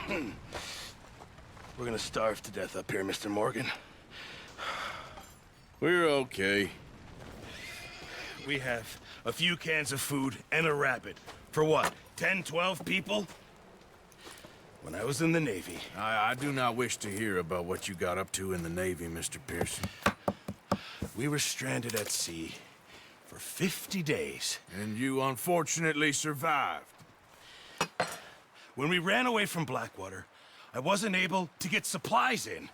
We're gonna starve to death up here, Mr. Morgan. We're okay. We have a few cans of food and a rabbit. For what, 10, 12 people? When I was in the Navy... I do not wish to hear about what you got up to in the Navy, Mr. Pearson. We were stranded at sea for 50 days. And you unfortunately survived. When we ran away from Blackwater, I wasn't able to get supplies in.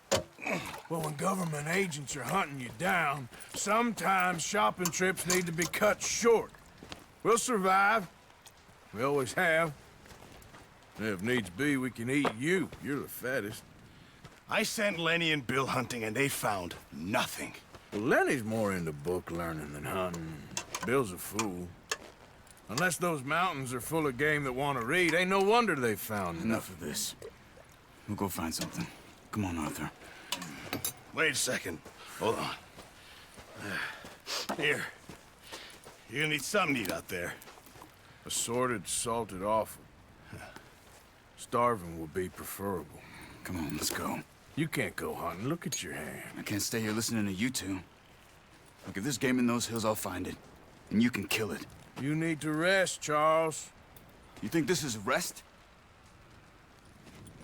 Well, when government agents are hunting you down, sometimes shopping trips need to be cut short. We'll survive. We always have. And if needs be, we can eat you. You're the fattest. I sent Lenny and Bill hunting, and they found nothing. Well, Lenny's more into book learning than hunting. Bill's a fool. Unless those mountains are full of game that want to read, ain't no wonder they found Enough of this. We'll go find something. Come on, Arthur. Wait a second. Hold on. Here. You're gonna need something to eat out there. Assorted, salted offal. Starving will be preferable. Come on, let's go. You can't go hunting. Look at your hand. I can't stay here listening to you two. Look, if there's game in those hills, I'll find it. And you can kill it. You need to rest, Charles. You think this is rest?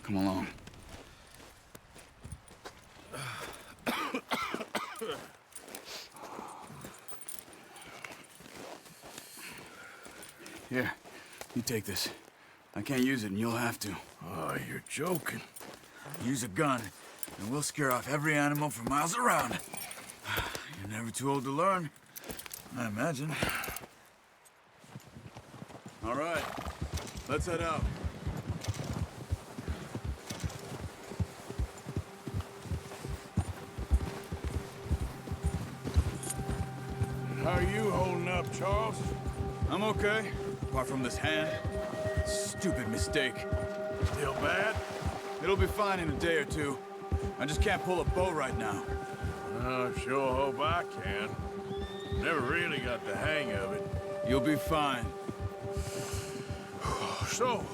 Come along. Here, you take this. I can't use it, and you'll have to. Oh, you're joking. Use a gun, and we'll scare off every animal for miles around. You're never too old to learn, I imagine. All right, let's head out. How are you holding up, Charles? I'm okay, apart from this hand. Stupid mistake. Still bad? It'll be fine in a day or two. I just can't pull a bow right now. I sure hope I can. Never really got the hang of it. You'll be fine. So,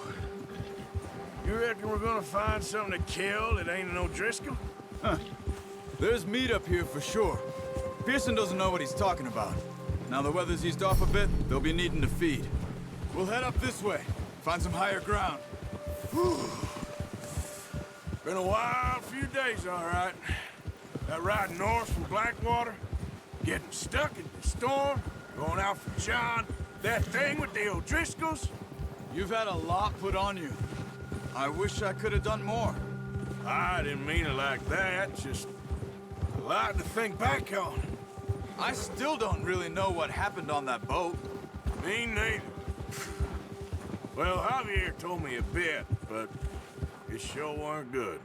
you reckon we're gonna find something to kill that ain't no Driscoll? Huh. There's meat up here for sure. Pearson doesn't know what he's talking about. Now the weather's eased off a bit, they'll be needing to feed. We'll head up this way, find some higher ground. Been a wild few days, all right. That ride north from Blackwater, getting stuck in the storm, going out for John, that thing with the O'Driscolls. You've had a lot put on you. I wish I could have done more. I didn't mean it like that, just a lot to think back on. I still don't really know what happened on that boat. Me neither. Well, Javier told me a bit, but it sure weren't good.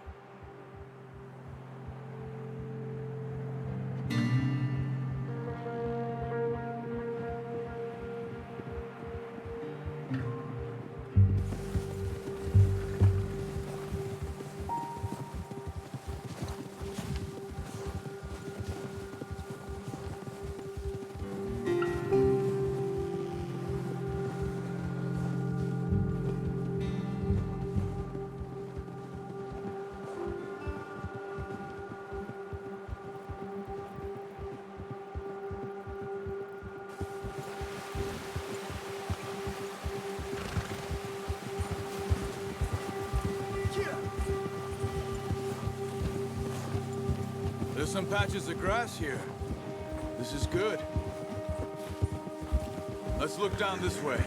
There's some patches of grass here. This is good. Let's look down this way.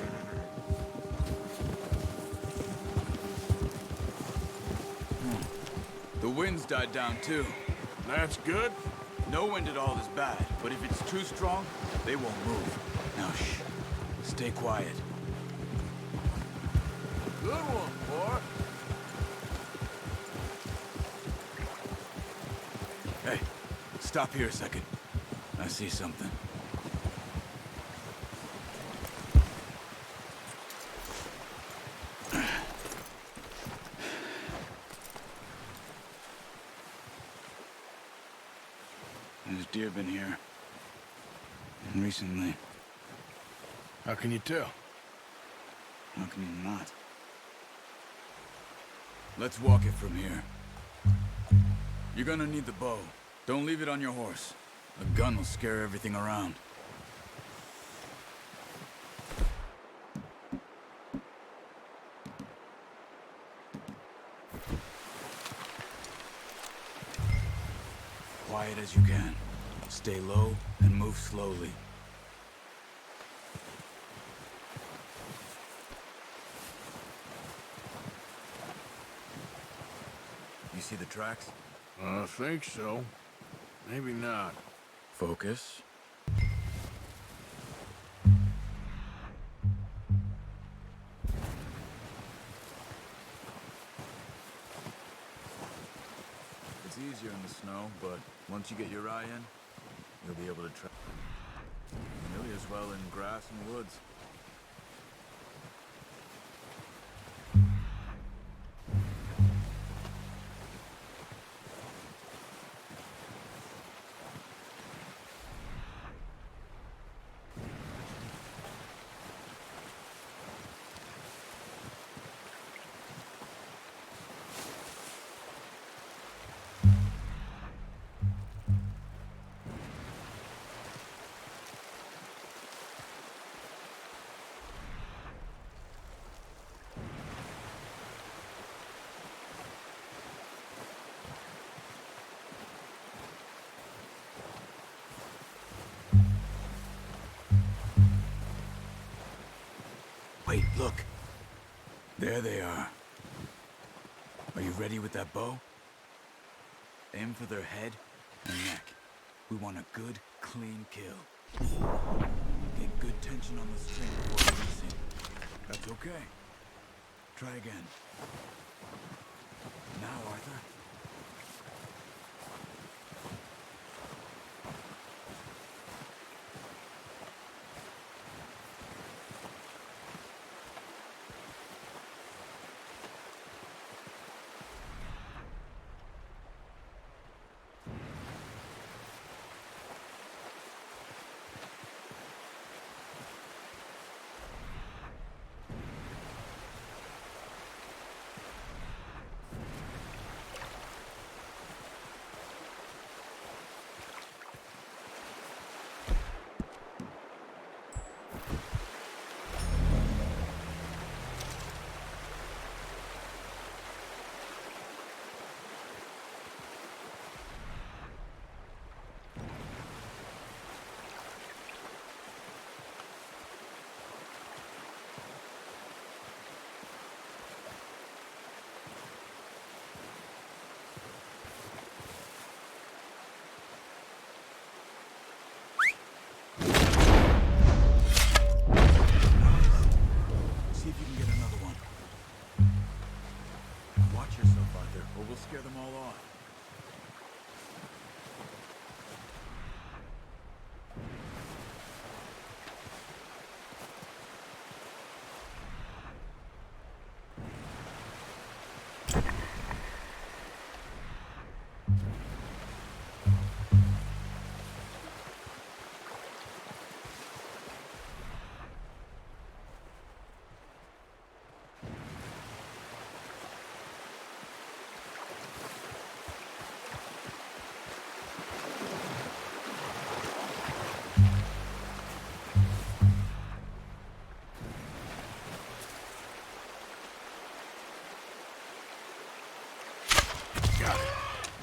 The wind's died down too. That's good. No wind at all is bad, but if it's too strong, they won't move. Now shh. Stay quiet. Good one, boy. Hey, stop here a second. I see something. There's deer been here. And recently. How can you tell? How can you not? Let's walk it from here. You're gonna need the bow. Don't leave it on your horse. A gun will scare everything around. Quiet as you can. Stay low and move slowly. You see the tracks? I think so. Maybe not. Focus. It's easier in the snow, but once you get your eye in, you'll be able to track nearly as well in grass and woods. Wait, look. There they are. Are you ready with that bow? Aim for their head and neck. We want a good, clean kill. Get good tension on the string before releasing. That's okay. Try again. Now, Arthur. Scare them all off.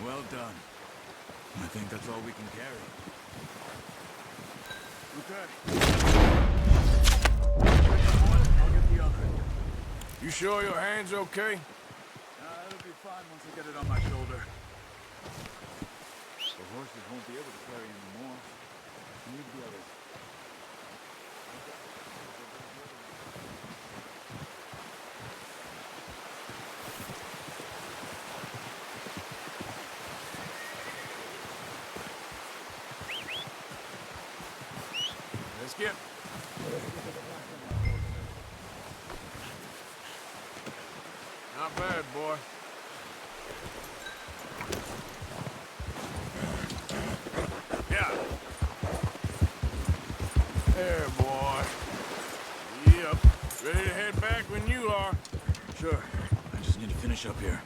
Well done. I think that's all we can carry. Okay. One, I'll get the other. You sure your hand's okay? It'll be fine once I get it on my shoulder. The horses won't be able to carry anymore. Need the others. Skip. Not bad, boy. Yeah. There, boy. Yep. Ready to head back when you are. Sure. I just need to finish up here.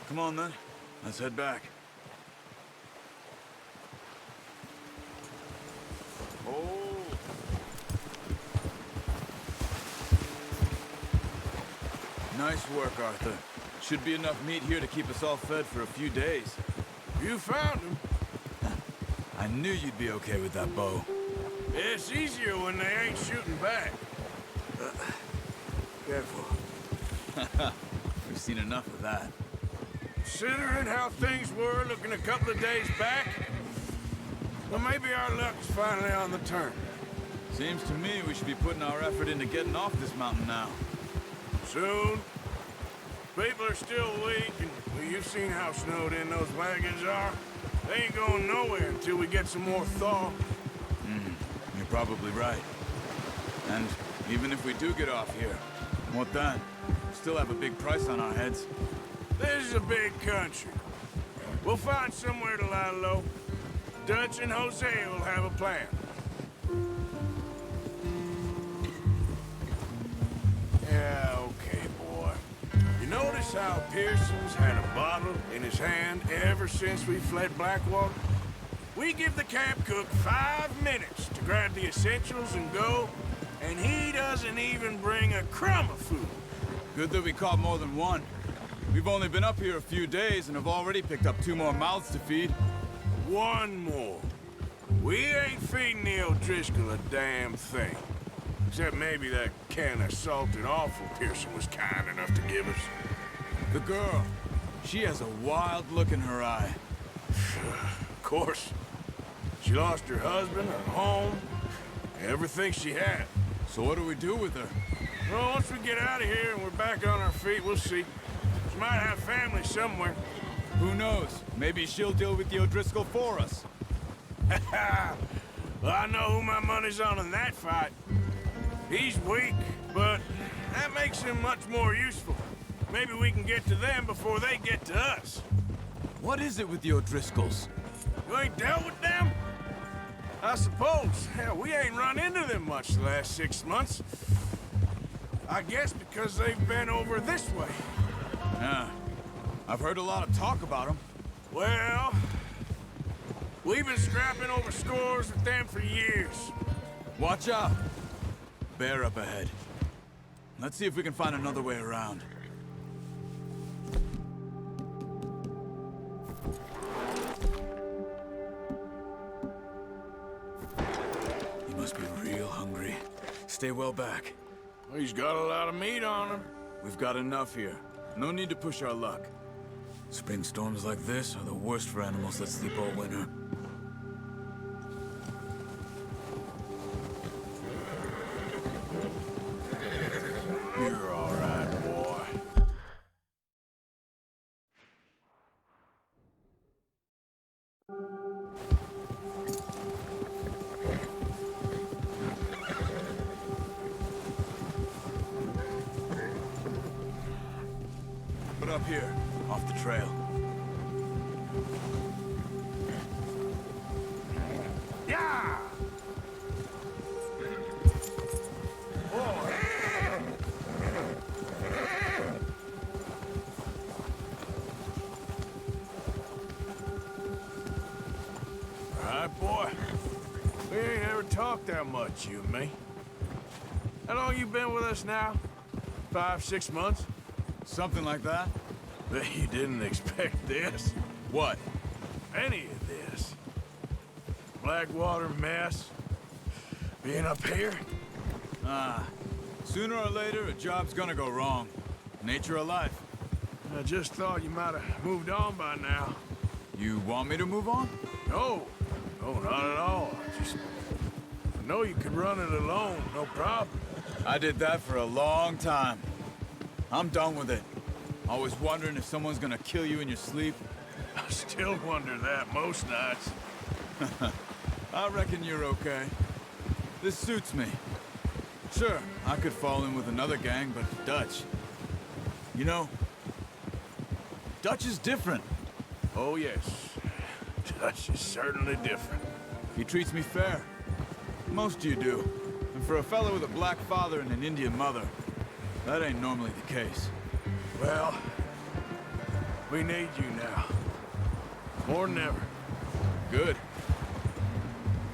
Come on, then. Let's head back. Oh. Nice work, Arthur. Should be enough meat here to keep us all fed for a few days. You found him. I knew you'd be okay with that bow. It's easier when they ain't shooting back. Careful. We've seen enough of that. Considering how things were looking a couple of days back, well, maybe our luck's finally on the turn. Seems to me we should be putting our effort into getting off this mountain now. Soon. People are still weak, and well, you've seen how snowed in those wagons are. They ain't going nowhere until we get some more thaw. You're probably right. And even if we do get off here, what then? We still have a big price on our heads. This is a big country. We'll find somewhere to lie low. Dutch and Jose will have a plan. Yeah, okay, boy. You notice how Pearson's had a bottle in his hand ever since we fled Blackwater? We give the camp cook 5 minutes to grab the essentials and go, and he doesn't even bring a crumb of food. Good that we caught more than one. We've only been up here a few days and have already picked up 2 more mouths to feed. 1 more. We ain't feeding the O'Driscoll a damn thing. Except maybe that can of salted offal Pearson was kind enough to give us. The girl, she has a wild look in her eye. Of course. She lost her husband, her home, everything she had. So what do we do with her? Well, once we get out of here and we're back on our feet, we'll see. She might have family somewhere. Who knows? Maybe she'll deal with the O'Driscoll for us. Well, I know who my money's on in that fight. He's weak, but that makes him much more useful. Maybe we can get to them before they get to us. What is it with the O'Driscolls? You ain't dealt with them? I suppose. Hell, we ain't run into them much the last 6 months. I guess because they've been over this way. Yeah. I've heard a lot of talk about them. Well, we've been scrapping over scores with them for years. Watch out. Bear up ahead. Let's see if we can find another way around. He must be real hungry. Stay well back. Well, he's got a lot of meat on him. We've got enough here. No need to push our luck. Spring storms like this are the worst for animals that sleep all winter. You're all right, boy. But up here, off the trail. Yeah! Boy, we ain't ever talked that much, you and me. How long you been with us now? 5, 6 months? Something like that? Bet you didn't expect this. What? Any of this. Blackwater mess. Being up here. Sooner or later, a job's gonna go wrong. Nature of life. I just thought you might have moved on by now. You want me to move on? No. No, not at all. I know you could run it alone, no problem. I did that for a long time. I'm done with it. Always wondering if someone's gonna kill you in your sleep. I still wonder that most nights. I reckon you're okay. This suits me. Sure, I could fall in with another gang, but Dutch... You know, Dutch is different. Oh, yes. Dutch is certainly different. He treats me fair. Most you do. And for a fellow with a black father and an Indian mother, that ain't normally the case. Well, We need you now. More than ever. Good.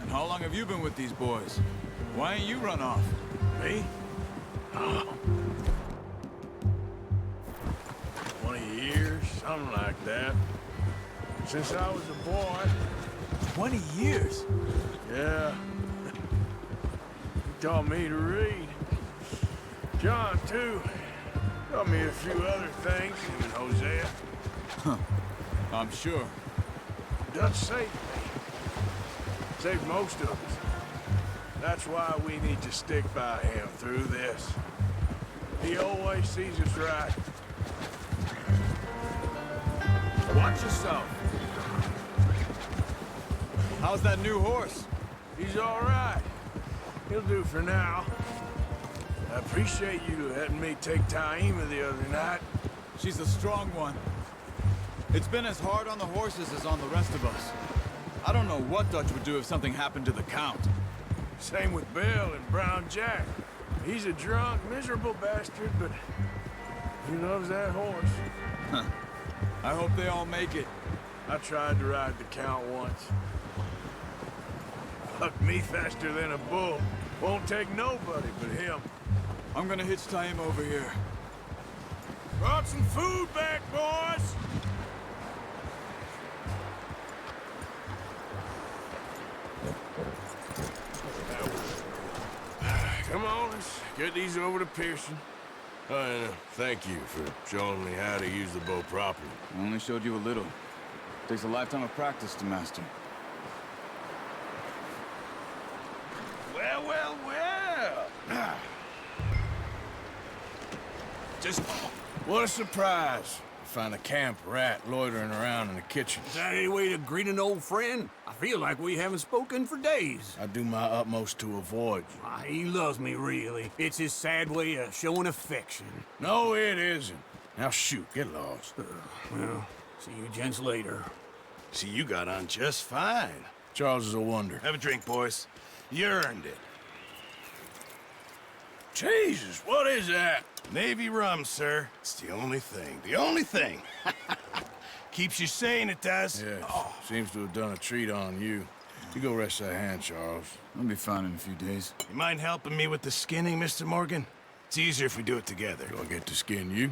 And how long have you been with these boys? Why ain't you run off? Me? Oh. 20 years, something like that. Since I was a boy. 20 years? Yeah. He taught me to read. John, too. Taught me a few other things, even Hosea. Huh. I'm sure. Dutch saved me. Saved most of us. That's why we need to stick by him through this. He always sees us right. Watch yourself. How's that new horse? He's all right. He'll do for now. I appreciate you letting me take Taima the other night. She's a strong one. It's been as hard on the horses as on the rest of us. I don't know what Dutch would do if something happened to the Count. Same with Bill and Brown Jack. He's a drunk, miserable bastard, but he loves that horse. Huh. I hope they all make it. I tried to ride the Count once. Fucked me faster than a bull. Won't take nobody but him. I'm gonna hitch Taima over here. Brought some food back, boys! Come on, let's get these over to Pearson. And thank you for showing me how to use the bow properly. I only showed you a little. Takes a lifetime of practice to master. Well, well, well. Just what a surprise. Find a camp rat loitering around in the kitchen. Is that any way to greet an old friend? I feel like we haven't spoken for days. I do my utmost to avoid you. He loves me, really. It's his sad way of showing affection. No, it isn't. Now shoot, get lost. Well, see you gents later. See, you got on just fine. Charles is a wonder. Have a drink, boys. You earned it. Jesus, what is that? Navy rum, sir. It's the only thing. The only thing. Keeps you sane, it does. Yes, seems to have done a treat on you. You go rest that hand, Charles. I'll be fine in a few days. You mind helping me with the skinning, Mr. Morgan? It's easier if we do it together. Do I get to skin you?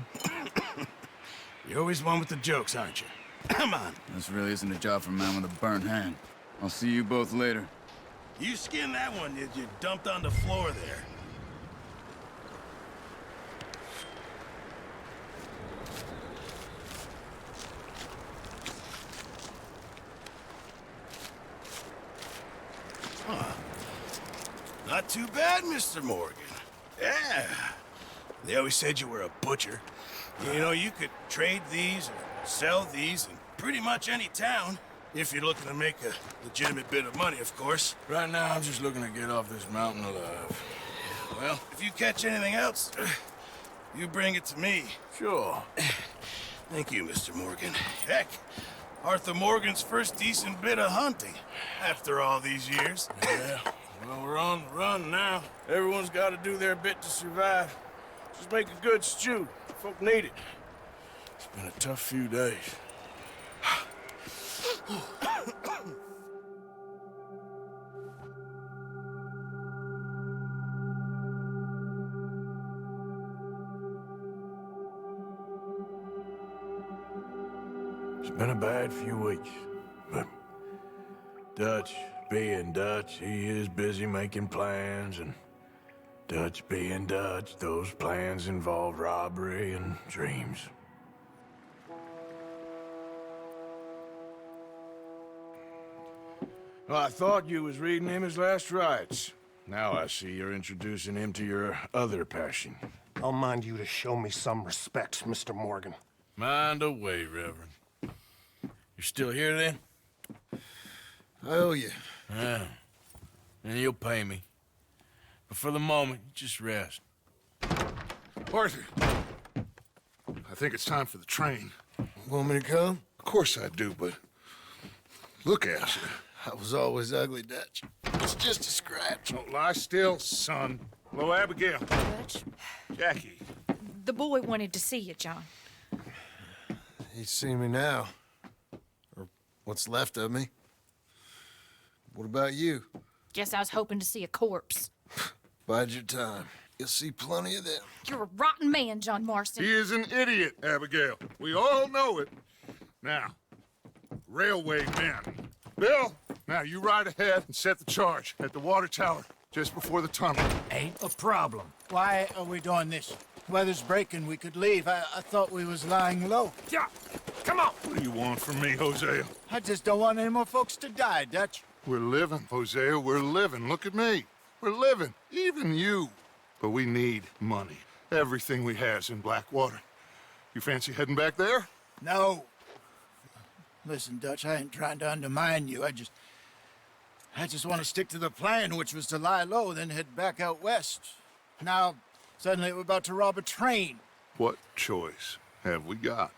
You're always one with the jokes, aren't you? Come on. This really isn't a job for a man with a burnt hand. I'll see you both later. You skin that one that you dumped on the floor there. Huh. Not too bad, Mr. Morgan. Yeah. They always said you were a butcher. You know, you could trade these or sell these in pretty much any town. If you're looking to make a legitimate bit of money, of course. Right now, I'm just looking to get off this mountain alive. Well, if you catch anything else, you bring it to me. Sure. Thank you, Mr. Morgan. Heck, Arthur Morgan's first decent bit of hunting after all these years. Yeah, well, we're on the run now. Everyone's got to do their bit to survive. Just make a good stew. Folk need it. It's been a tough few days. It's been a bad few weeks, but Dutch being Dutch, he is busy making plans, and Dutch being Dutch, those plans involve robbery and dreams. Well, I thought you was reading him his last rites. Now I see you're introducing him to your other passion. I'll mind you to show me some respect, Mr. Morgan. Mind away, Reverend. You're still here, then? I owe you. Yeah. And you'll pay me. But for the moment, just rest. Arthur, I think it's time for the train. Want me to come? Of course I do, but look at you. I was always ugly, Dutch. It's just a scratch. Don't lie still, son. Hello, Abigail. Dutch, Jackie. the boy wanted to see you, John. You see me now. Or what's left of me. What about you? Guess I was hoping to see a corpse. Bide your time. You'll see plenty of them. You're a rotten man, John Marston. He is an idiot, Abigail. We all know it. Now, railway men. Bill, now you ride ahead and set the charge at the water tower just before the tunnel. Ain't a problem. Why are we doing this? Weather's breaking. We could leave. I thought we was lying low. Yeah, come on. What do you want from me, Hosea? I just don't want any more folks to die, Dutch. We're living, Hosea. We're living. Look at me. We're living. Even you. But we need money. Everything we has in Blackwater. You fancy heading back there? No. Listen, Dutch, I ain't trying to undermine you. I just want to stick to the plan, which was to lie low, then head back out west. Now, suddenly we're about to rob a train. What choice have we got?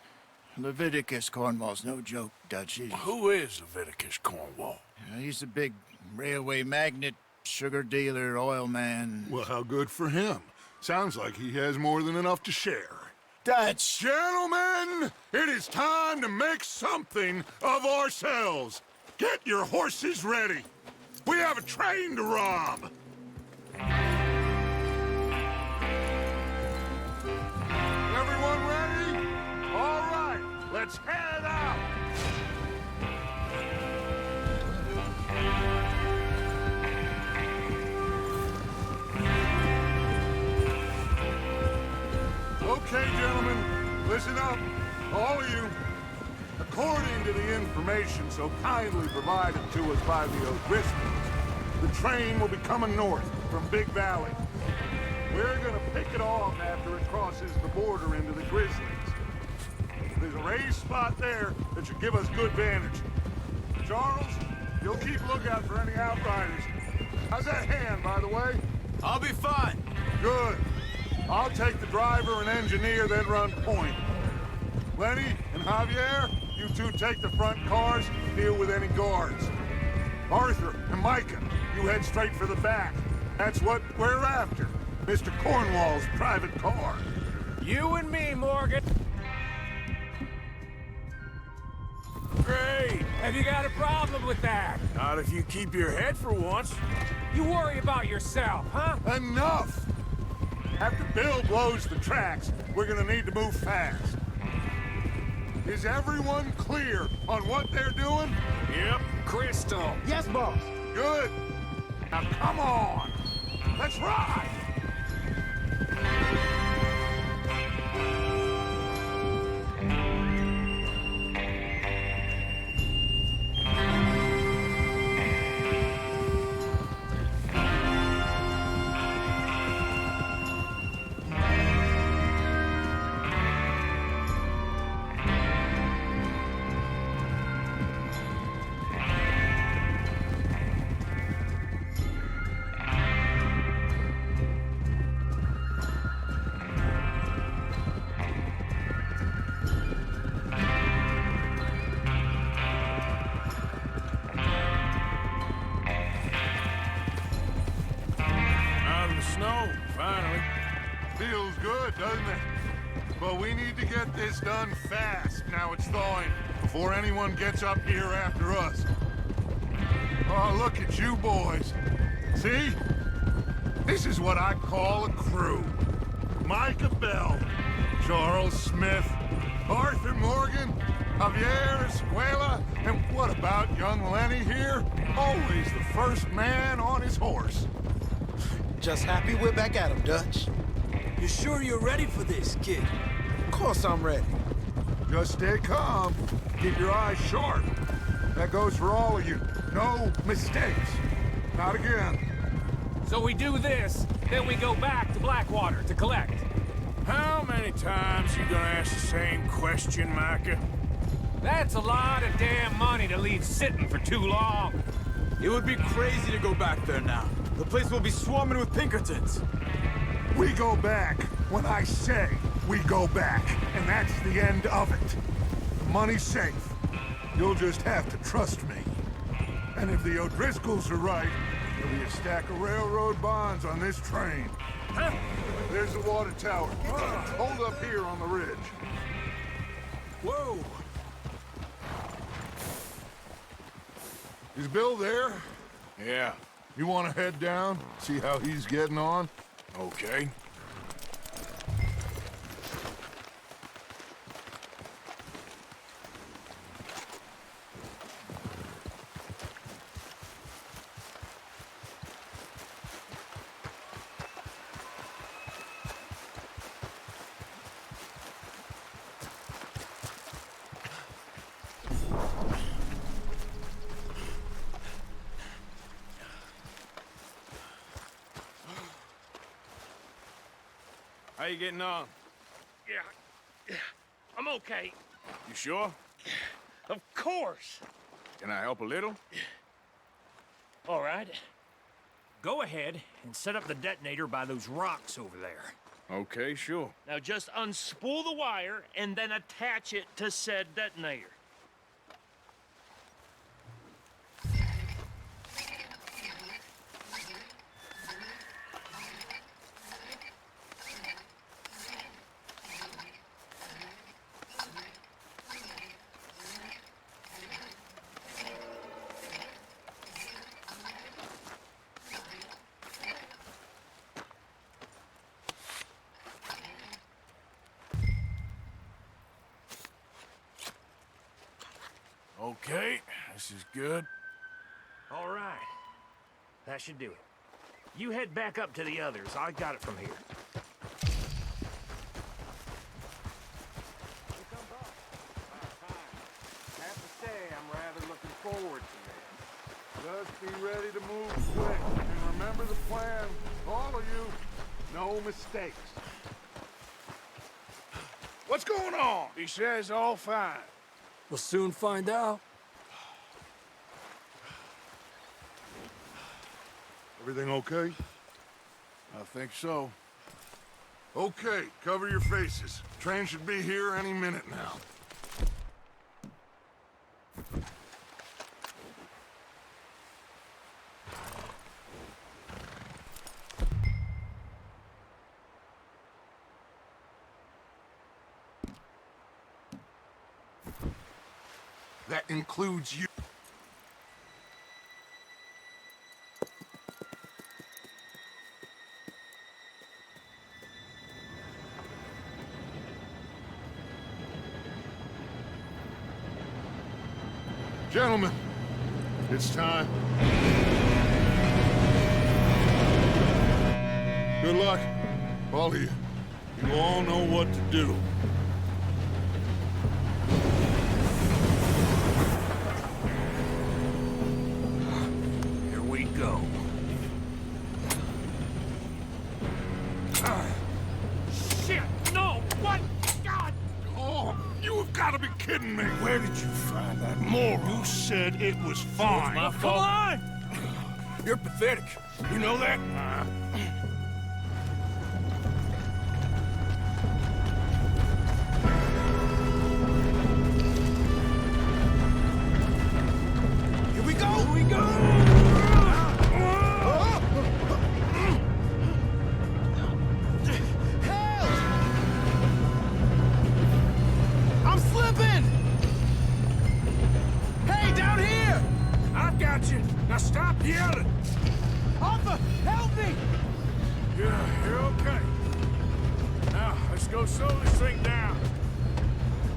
Leviticus Cornwall's no joke, Dutch. Who is Leviticus Cornwall? He's a big railway magnate, sugar dealer, oil man. Well, how good for him. Sounds like he has more than enough to share. Dutch! Gentlemen, it is time to make something of ourselves. Get your horses ready. We have a train to rob. Everyone ready? All right, let's head out. Okay, gentlemen, listen up, all of you. According to the information so kindly provided to us by the O'Driscolls, the train will be coming north from Big Valley. We're gonna pick it off after it crosses the border into the Grizzlies. There's a raised spot there that should give us good vantage. Charles, you'll keep lookout for any outriders. How's that hand, by the way? I'll be fine. Good. I'll take the driver and engineer, then run point. Lenny and Javier, you two take the front cars, deal with any guards. Arthur and Micah, you head straight for the back. That's what we're after. Mr. Cornwall's private car. You and me, Morgan. Great. Have you got a problem with that? Not if you keep your head for once. You worry about yourself, huh? Enough! After Bill blows the tracks, we're gonna need to move fast. Is everyone clear on what they're doing? Yep. Crystal. Yes, boss. Good. Now come on. Let's ride. Feels good, doesn't it? But we need to get this done fast, now it's thawing, before anyone gets up here after us. Oh, look at you boys. See? This is what I call a crew. Micah Bell, Charles Smith, Arthur Morgan, Javier Escuela, and what about young Lenny here? Always the first man on his horse. Just happy we're back at him, Dutch. You sure you're ready for this, kid? Of course I'm ready. Just stay calm. Keep your eyes sharp. That goes for all of you. No mistakes. Not again. So we do this, then we go back to Blackwater to collect. How many times you gonna ask the same question, Micah? That's a lot of damn money to leave sitting for too long. It would be crazy to go back there now. The place will be swarming with Pinkertons. We go back when I say we go back, and that's the end of it. The money's safe. You'll just have to trust me. And if the O'Driscolls are right, there'll be a stack of railroad bonds on this train. There's the water tower. Hold up here on the ridge. Whoa! Is Bill there? Yeah, You want to head down, see how he's getting on? okay. How you getting on? Yeah, I'm okay. You sure? Of course. Can I help a little? All right. Go ahead and set up the detonator by those rocks over there. Okay, sure. Now just unspool the wire and then attach it to said detonator. Okay, this is good. All right. That should do it. You head back up to the others. I got it from here. Have to say, I'm rather looking forward to this. Just be ready to move quick. And remember the plan, all of you. No mistakes. What's going on? He says all fine. We'll soon find out. Everything okay? I think so. Okay, cover your faces. Train should be here any minute now. That includes you. Gentlemen, it's time. Good luck, all of you. You all know what to do. Here we go. Shit! No! What? God! Oh, you have got to be kidding me. Where did you find that moron? You said it was fine. My Come fault. on! You're pathetic. You know that? Here we go! Here we go! Help! I'm slipping! Hey, down here! I've got you. Now stop yelling. Arthur, help me! Yeah, you're okay. Now, let's go slow this thing down.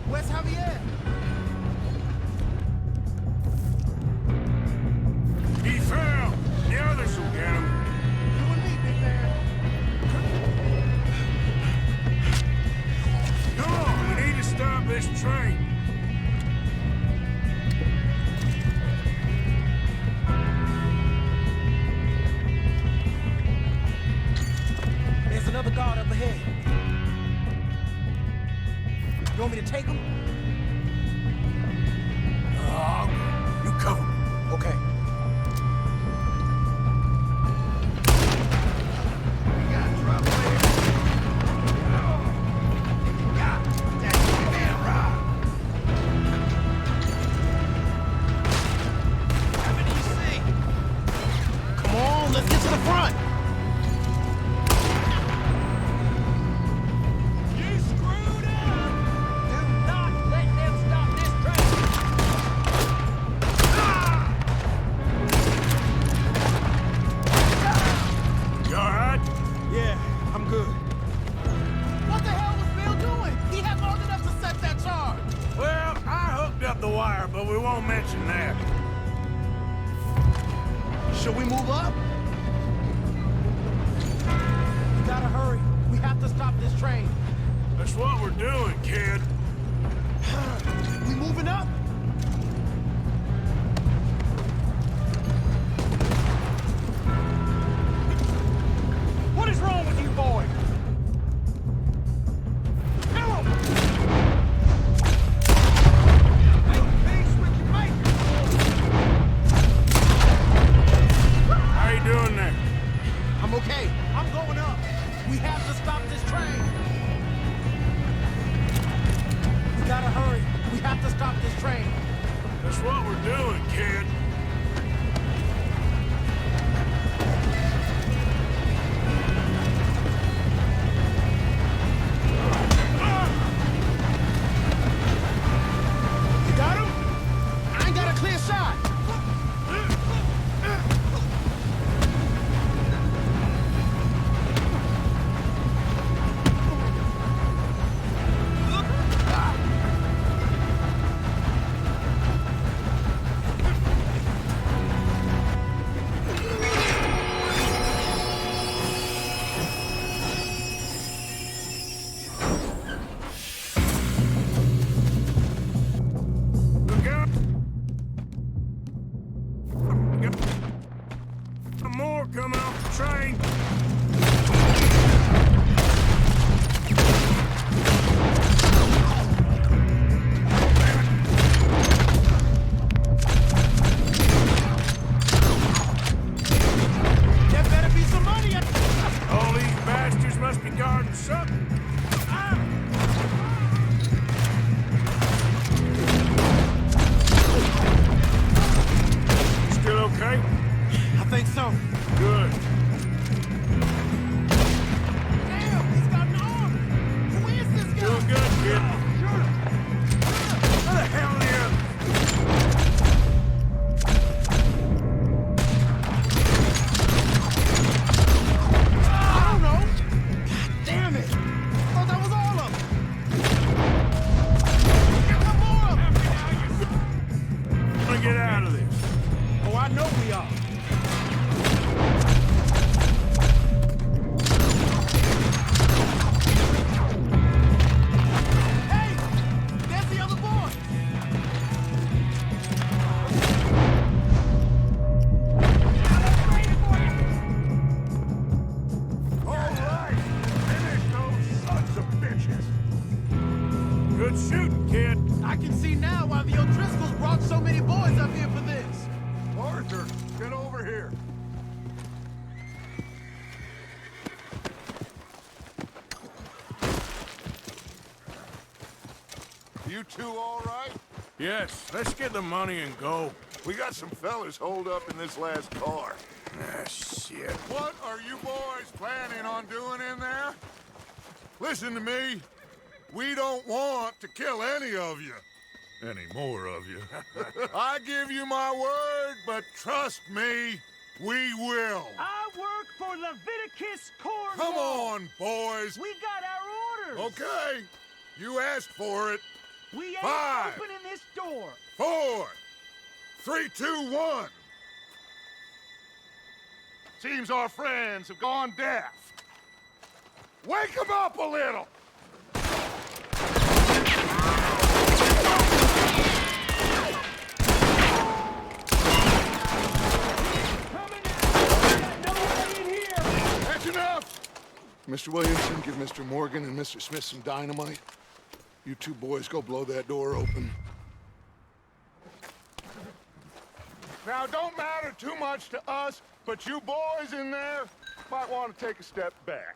Where's Javier? He fell. The others will get him. You and me, big man. Come on, we need to stop this train. There's another guard up ahead. You want me to take him? fire, but we won't mention that. Should we move up? We gotta hurry. We have to stop this train. That's what we're doing, kid. We moving up? What is wrong with you boys? Kill 'em! How you doing there? I'm okay. I'm going up. We have to stop this train. We gotta hurry. We have to stop this train. That's what we're doing, kid. You got him? I ain't got a clear shot. Look out! More coming off the train. There better be some money. All these bastards must be guarding something. You still okay? I think so. Good. Damn, he's got an arm. Who is this guy? Doing good, kid. Where the hell are the others? I don't know. God damn it. I thought that was all of them. Get one more of them. I want to get out of this. Oh, I know we are. Hey, there's the other boy. All right, finish those sons of bitches. Good shooting, kid. I can see now why the O'Driscolls brought so many boys up here for this. Arthur, get over here. You two all right? Yes, let's get the money and go. We got some fellas holed up in this last car. Ah, shit. What are you boys planning on doing in there? Listen to me. We don't want to kill any of you. Any more of you. I give you my word, but trust me, we will. I work for Leviticus Cornwall. Come on, boys. We got our orders. Okay, you asked for it. We ain't 5, opening this door. 4, 3, 2, 1. Seems our friends have gone deaf. Wake them up a little. That's enough! Mr. Williamson, give Mr. Morgan and Mr. Smith some dynamite. You two boys go blow that door open. Now, don't matter too much to us, but you boys in there might want to take a step back.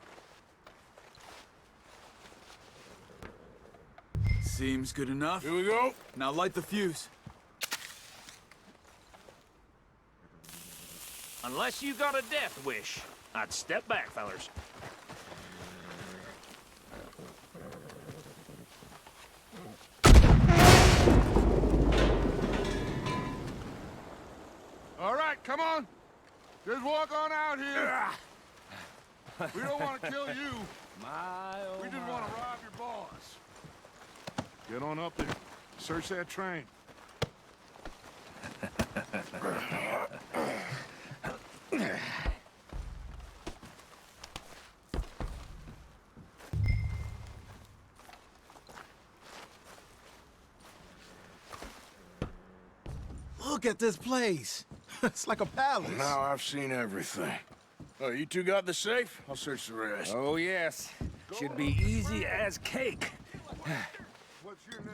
Seems good enough. Here we go. Now light the fuse. Unless you got a death wish, I'd step back, fellers. All right, come on. Just walk on out here. We don't want to kill you. We just want to rob your boss. Get on up there. Search that train. Look at this place. It's like a palace. Now I've seen everything. Oh, you two got the safe? I'll search the rest. Oh, yes. Should be easy as cake.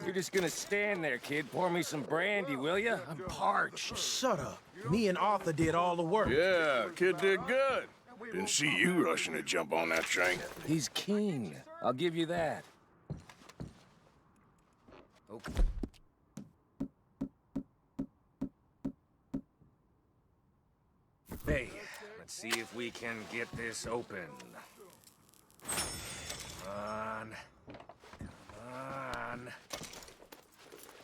You're just gonna stand there, kid. Pour me some brandy, will you? I'm parched. Shut up. Me and Arthur did all the work. Yeah, kid did good. Didn't see you rushing to jump on that train. He's keen. I'll give you that. Okay. Hey, let's see if we can get this open. Come on. Come on.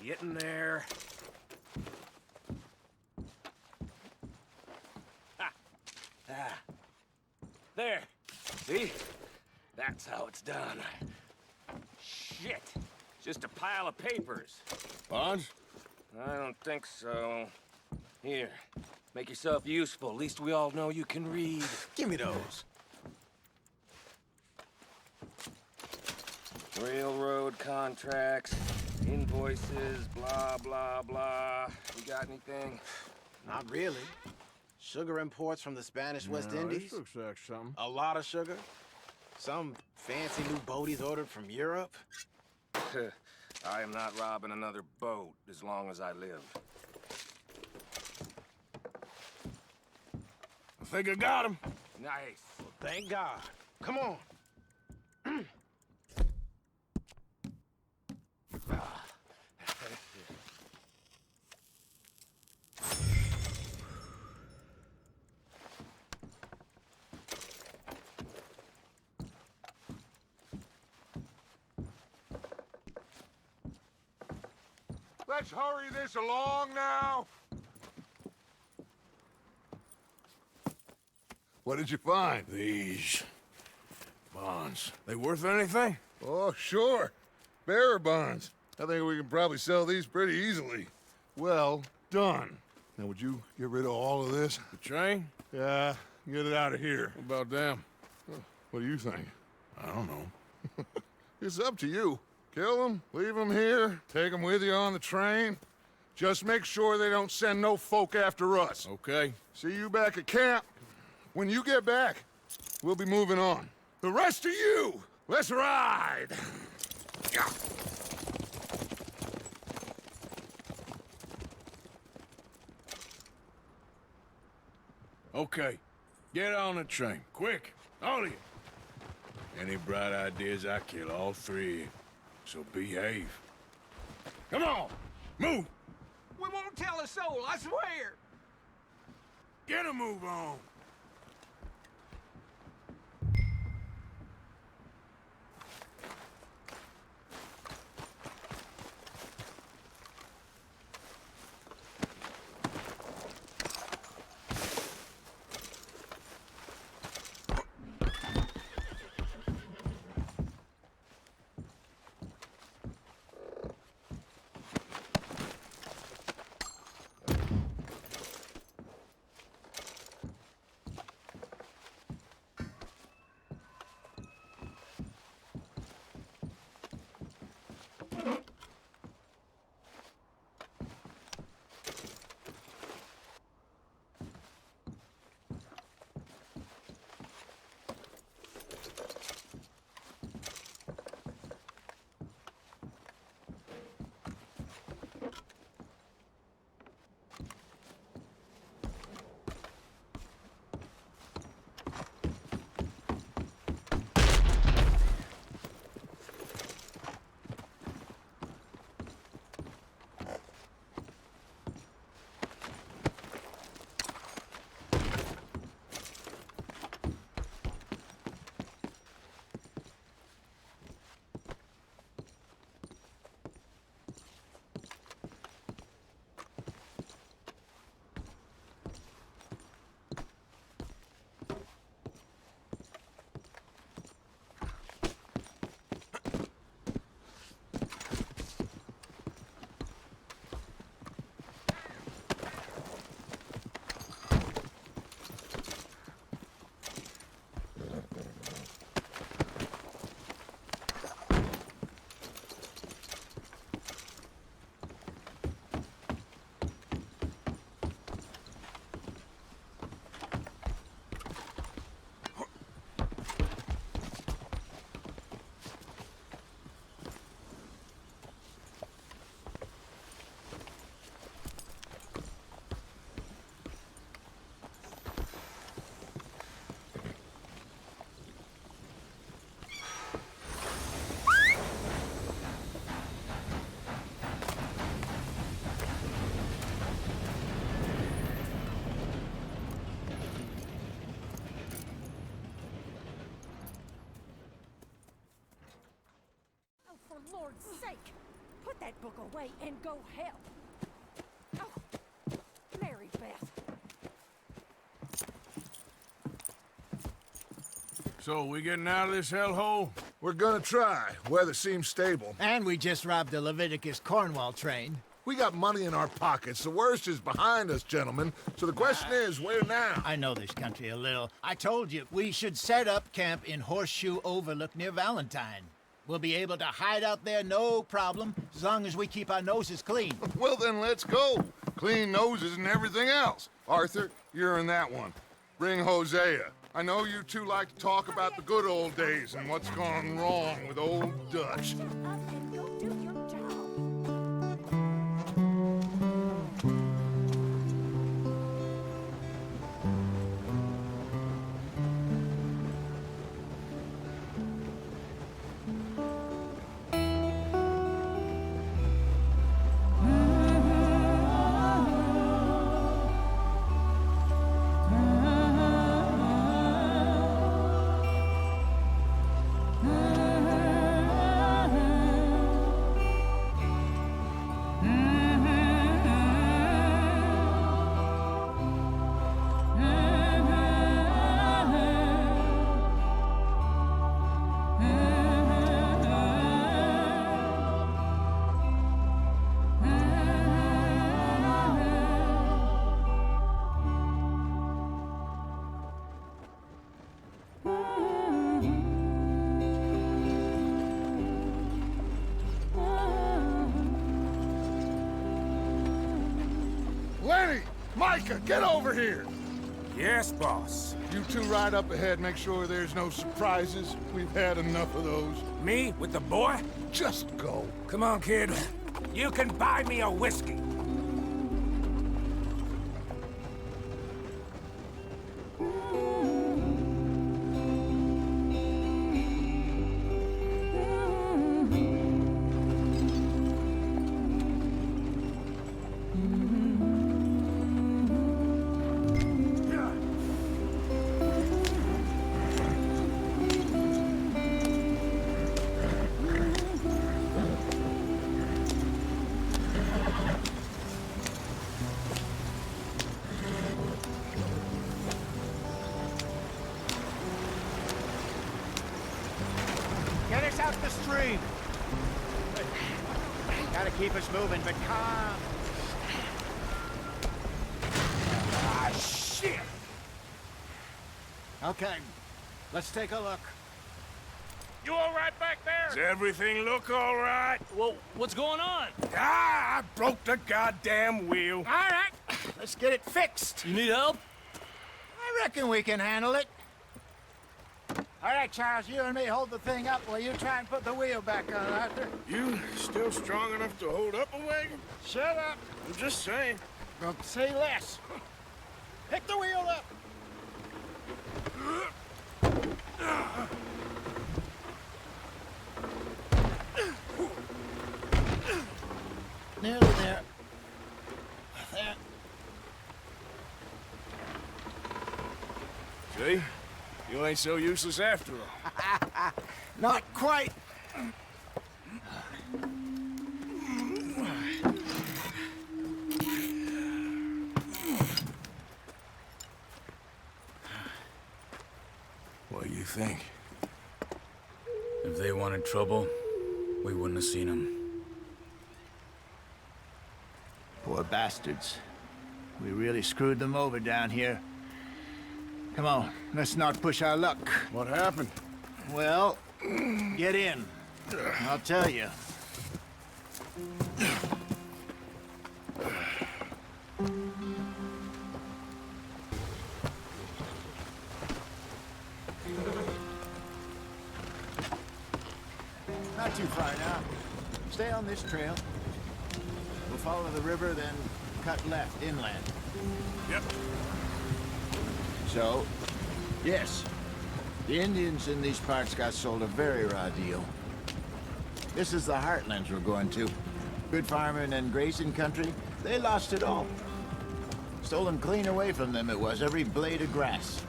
Get in there. Ah. Ah. There. See? That's how it's done. Shit. Just a pile of papers. Bonds? I don't think so. Here. Make yourself useful. At least we all know you can read. Give me those. Railroad contracts, invoices, blah, blah, blah. You got anything? Not really. Sugar imports from the Spanish West No, Indies. this looks like something. A lot of sugar. Some fancy new boaties ordered from Europe. I am not robbing another boat as long as I live. I think I got him. Nice. Thank God. Come on. Let's hurry this along now. What did you find? These bonds. They worth anything? Oh, sure. Bearer bonds. I think we can probably sell these pretty easily. Well done. Now, would you get rid of all of this? The train? Yeah, get it out of here. What about them? What do you think? I don't know. It's up to you. Kill them, leave them here, take them with you on the train. Just make sure they don't send no folk after us. Okay. See you back at camp. When you get back, we'll be moving on. The rest of you, let's ride! Yeah. Okay. Get on the train. Quick. All of you. Any bright ideas, I kill all three of you. So behave. Come on! Move! We won't tell a soul, I swear. Get a move on! Lord's sake! Put that book away and go help. Oh, Mary Beth. So, we getting out of this hellhole? We're gonna try. Weather seems stable. And we just robbed the Leviticus Cornwall train. We got money in our pockets. The worst is behind us, gentlemen. So the question is, where now? I know this country a little. I told you, we should set up camp in Horseshoe Overlook near Valentine. We'll be able to hide out there, no problem, as long as we keep our noses clean. Well, then let's go. Clean noses and everything else. Arthur, you're in that one. Bring Hosea. I know you two like to talk about the good old days and what's gone wrong with old Dutch. Micah, get over here! Yes, boss. You two ride up ahead, make sure there's no surprises. We've had enough of those. Me with the boy? Just go. Come on, kid. You can buy me a whiskey. Get us out the stream. Gotta keep us moving, but calm. Ah, shit! Okay, let's take a look. You all right back there? Does everything look all right? Well, what's going on? Ah, I broke the goddamn wheel. All right, let's get it fixed. You need help? I reckon we can handle it. All right, Charles, you and me hold the thing up while you try and put the wheel back on, Arthur. You still strong enough to hold up a wagon? Shut up. I'm just saying. Don't say less. Pick the wheel up. Nearly there. There. See? You ain't so useless after all. Not quite. What do you think? If they wanted trouble, we wouldn't have seen them. Poor bastards. We really screwed them over down here. Come on, let's not push our luck. What happened? Well, get in. I'll tell you. Not too far now. Stay on this trail. We'll follow the river, then cut left inland. Yep. So, yes, the Indians in these parts got sold a very raw deal. This is the heartlands we're going to. Good farming and grazing country, they lost it all. Stolen clean away from them it was, every blade of grass.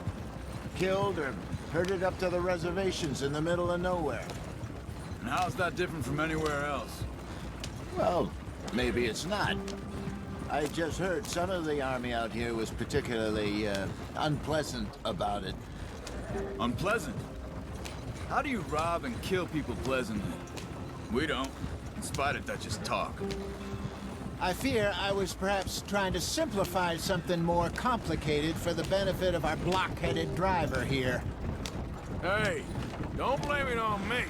Killed or herded up to the reservations in the middle of nowhere. And how's that different from anywhere else? Well, maybe it's not. I just heard some of the army out here was particularly unpleasant about it. Unpleasant? How do you rob and kill people pleasantly? We don't, in spite of Dutch's talk. I fear I was perhaps trying to simplify something more complicated for the benefit of our block-headed driver here. Hey, don't blame it on me.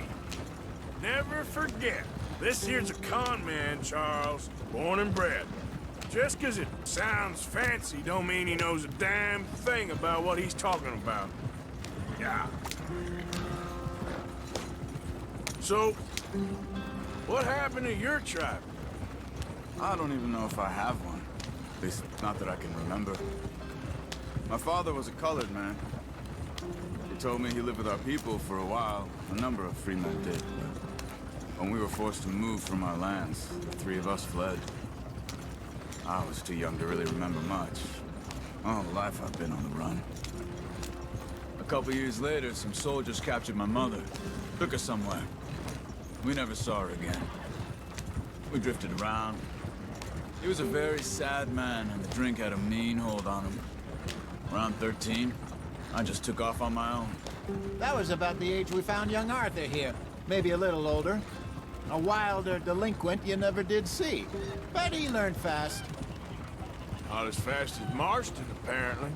Never forget, this here's a con man, Charles, born and bred. Just 'cause it sounds fancy don't mean he knows a damn thing about what he's talking about. Yeah. So, what happened to your tribe? I don't even know if I have one. At least, not that I can remember. My father was a colored man. He told me he lived with our people for a while. A number of free men did, but when we were forced to move from our lands, the three of us fled. I was too young to really remember much. All the life I've been on the run. A couple years later, some soldiers captured my mother. Took her somewhere. We never saw her again. We drifted around. He was a very sad man, and the drink had a mean hold on him. Around 13, I just took off on my own. That was about the age we found young Arthur here. Maybe a little older. A wilder delinquent you never did see. But he learned fast. Not as fast as Marston, apparently.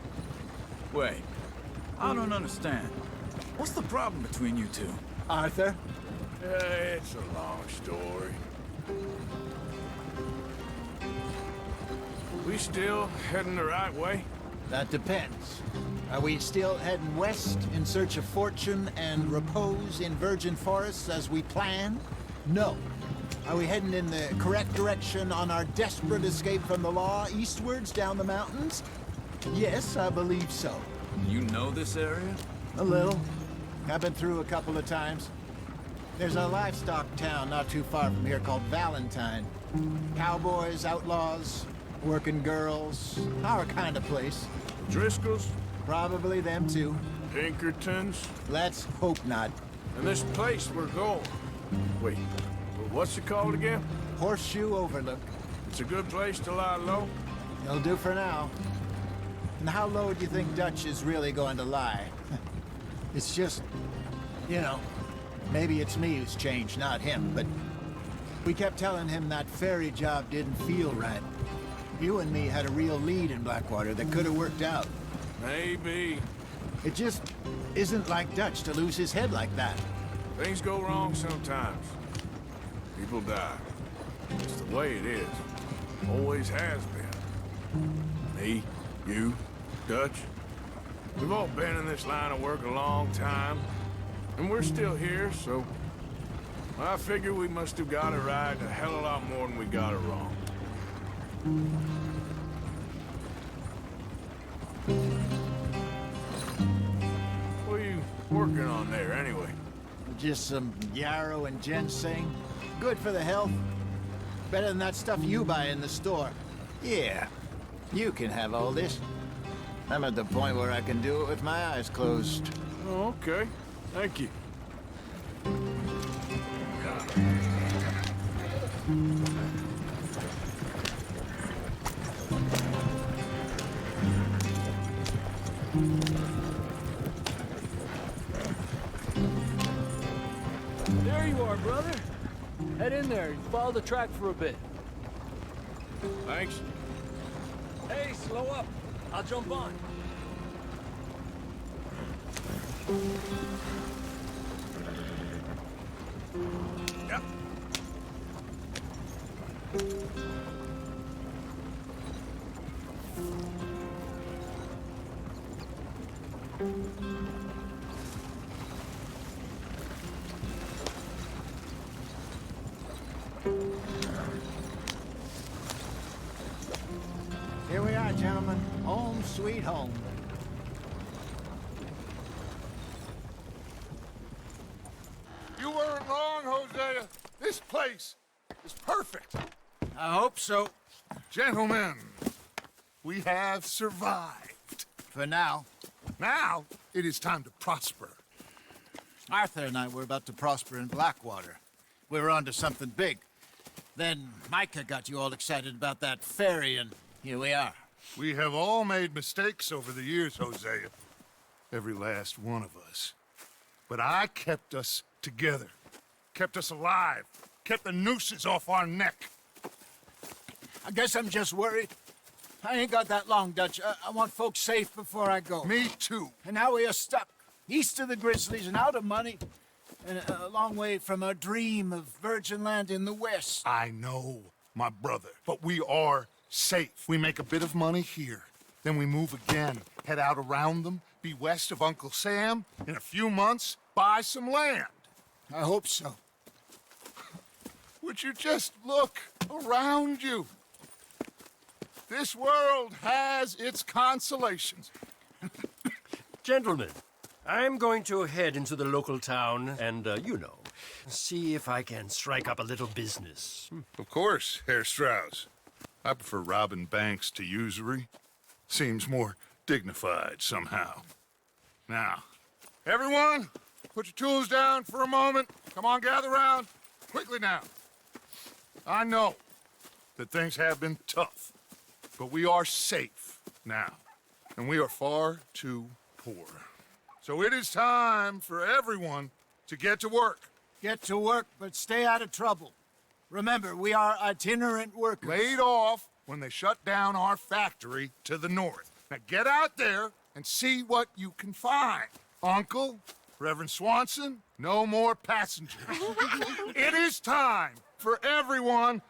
Wait, I don't understand. What's the problem between you two? Arthur? It's a long story. We still heading the right way? That depends. Are we still heading west in search of fortune and repose in virgin forests as we planned? No. Are we heading in the correct direction on our desperate escape from the law eastwards down the mountains? Yes, I believe so. You know this area? A little. I've been through a couple of times. There's a livestock town not too far from here called Valentine. Cowboys, outlaws, working girls, our kind of place. Driscolls? Probably them too. Pinkertons? Let's hope not. And this place we're going. Wait, what's it called again? Horseshoe Overlook. It's a good place to lie low? It'll do for now. And how low do you think Dutch is really going to lie? It's just, you know, maybe it's me who's changed, not him, but we kept telling him that ferry job didn't feel right. You and me had a real lead in Blackwater that could have worked out. Maybe. It just isn't like Dutch to lose his head like that. Things go wrong sometimes. People die. It's the way it is. Always has been. Me, you, Dutch. We've all been in this line of work a long time. And we're still here, so... I figure we must have got it right a hell of a lot more than we got it wrong. What are you working on there, anyway? Just some yarrow and ginseng. Good for the health. Better than that stuff you buy in the store. Yeah, you can have all this. I'm at the point where I can do it with my eyes closed. Oh, okay. Thank you. There you are, brother. Head in there and follow the track for a bit. Thanks. Hey, slow up. I'll jump on. Yep. Here we are, gentlemen. Home sweet home. You weren't wrong, Hosea. This place is perfect. I hope so. Gentlemen, we have survived. For now. Now, it is time to prosper. Arthur and I were about to prosper in Blackwater. we were onto something big. Then Micah got you all excited about that ferry, and here we are. We have all made mistakes over the years, Hosea. Every last one of us. But I kept us together. Kept us alive. Kept the nooses off our neck. I guess I'm just worried. I ain't got that long, Dutch. I want folks safe before I go. Me too. And now we are stuck. East of the Grizzlies and out of money. And a long way from our dream of virgin land in the west. I know, my brother. But we are safe. We make a bit of money here. Then we move again. Head out around them. Be west of Uncle Sam. In a few months, buy some land. I hope so. Would you just look around you? This world has its consolations. Gentlemen, I'm going to head into the local town and, see if I can strike up a little business. Of course, Herr Strauss. I prefer robbing banks to usury. Seems more dignified somehow. Now, everyone, put your tools down for a moment. Come on, gather round. Quickly now. I know that things have been tough, but we are safe now, and we are far too poor. So it is time for everyone to get to work. Get to work, but stay out of trouble. Remember, we are itinerant workers. Laid off when they shut down our factory to the north. Now get out there and see what you can find. Uncle, Reverend Swanson, no more passengers. It is time for everyone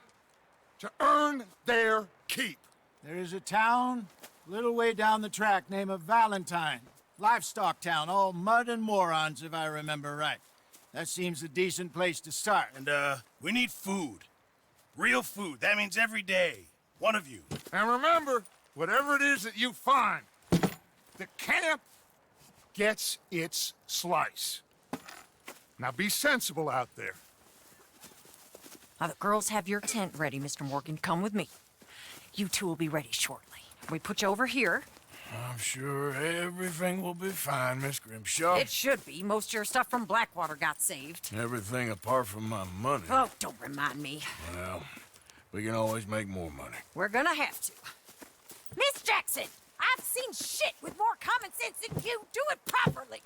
to earn their keep. There is a town a little way down the track named Valentine. Livestock town, all mud and morons, if I remember right. That seems a decent place to start. And, we need food. Real food. That means every day. One of you. And remember, whatever it is that you find, the camp gets its slice. Now be sensible out there. Now, the girls have your tent ready, Mr. Morgan. Come with me. You two will be ready shortly. We put you over here. I'm sure everything will be fine, Miss Grimshaw. It should be. Most of your stuff from Blackwater got saved. Everything apart from my money. Oh, don't remind me. Well, we can always make more money. We're gonna have to. Miss Jackson, I've seen shit with more common sense than you. Do it properly.